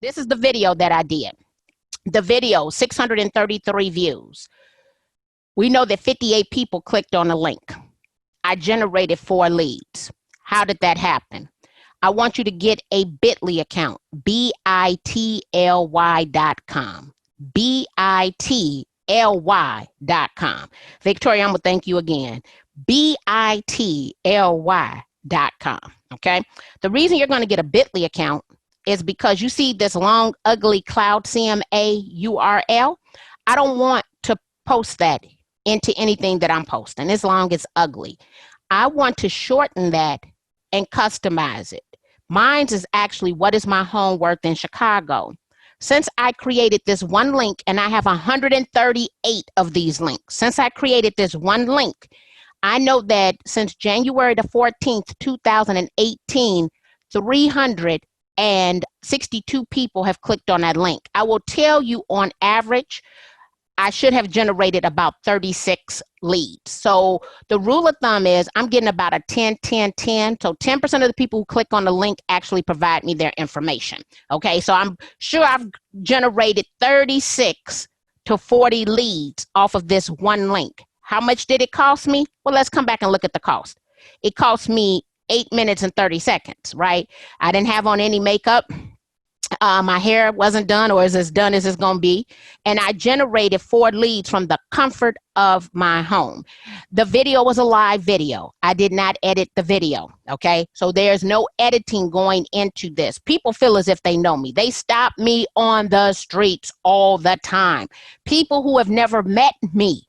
This is the video that I did. The video, 633 views. We know that 58 people clicked on the link. I generated 4 leads. How did that happen? I want you to get a Bitly account, bitly.com, bitly.com. Victoria, I'm gonna thank you again, bitly.com, okay? The reason you're gonna get a Bitly account is because you see this long, ugly Cloud CMA URL. I don't want to post that into anything that I'm posting as long as ugly. I want to shorten that and customize it. Mine's is actually what is my home worth in Chicago. Since I created this one link, and I have 138 of these links, since I created this one link, I know that since January the 14th, 2018, 362 people have clicked on that link. I will tell you on average, I should have generated about 36 leads. So the rule of thumb is I'm getting about a 10, 10, 10. So 10% of the people who click on the link actually provide me their information. Okay, so I'm sure I've generated 36 to 40 leads off of this one link. How much did it cost me? Well, let's come back and look at the cost. It cost me 8 minutes and 30 seconds, right? I didn't have on any makeup. My hair wasn't done, or is as done as it's going to be. And I generated 4 leads from the comfort of my home. The video was a live video. I did not edit the video. Okay. So there's no editing going into this. People feel as if they know me. They stop me on the streets all the time. People who have never met me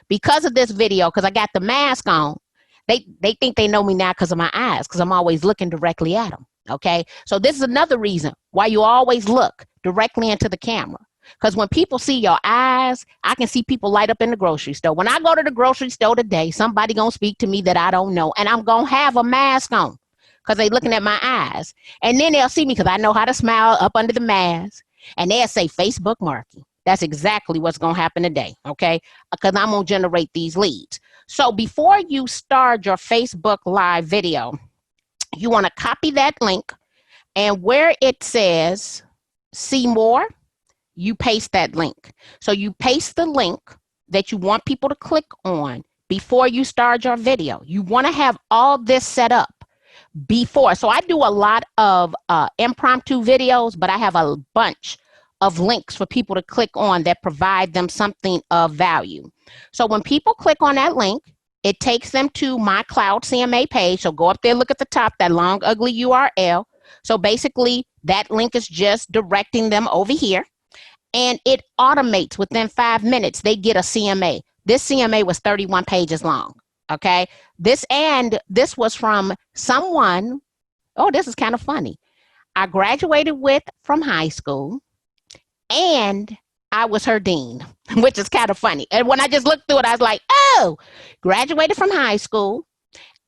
because of this video, because I got the mask on, they think they know me now because of my eyes, because I'm always looking directly at them. Okay, so this is another reason why you always look directly into the camera. Because when people see your eyes, I can see people light up in the grocery store. When I go to the grocery store today, somebody gonna speak to me that I don't know, and I'm gonna have a mask on because they looking at my eyes. And then they'll see me because I know how to smile up under the mask, and they'll say Facebook marketing. That's exactly what's gonna happen today, okay? Because I'm gonna generate these leads. So before you start your Facebook Live video, you want to copy that link, and where it says see more, you paste that link. So you paste the link that you want people to click on before you start your video. You want to have all this set up before. So I do a lot of impromptu videos, but I have a bunch of links for people to click on that provide them something of value. So when people click on that link, it takes them to my Cloud CMA page. So go up there, look at the top, that long, ugly URL. So basically, that link is just directing them over here. And it automates within 5 minutes. They get a CMA. This CMA was 31 pages long. Okay. This was from someone. Oh, this is kind of funny. I graduated from high school, and I was her dean, which is kind of funny. And when I just looked through it, I was like, oh, graduated from high school,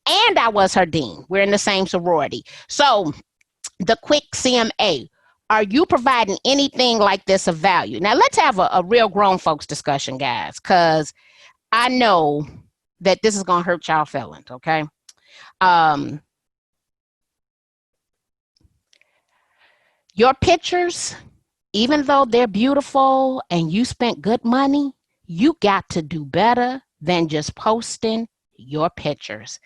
and I was her dean. We're in the same sorority. So the quick CMA, are you providing anything like this of value? Now, let's have a real grown folks discussion, guys, because I know that this is going to hurt y'all feelings, okay? Your pictures, even though they're beautiful and you spent good money, you got to do better than just posting your pictures.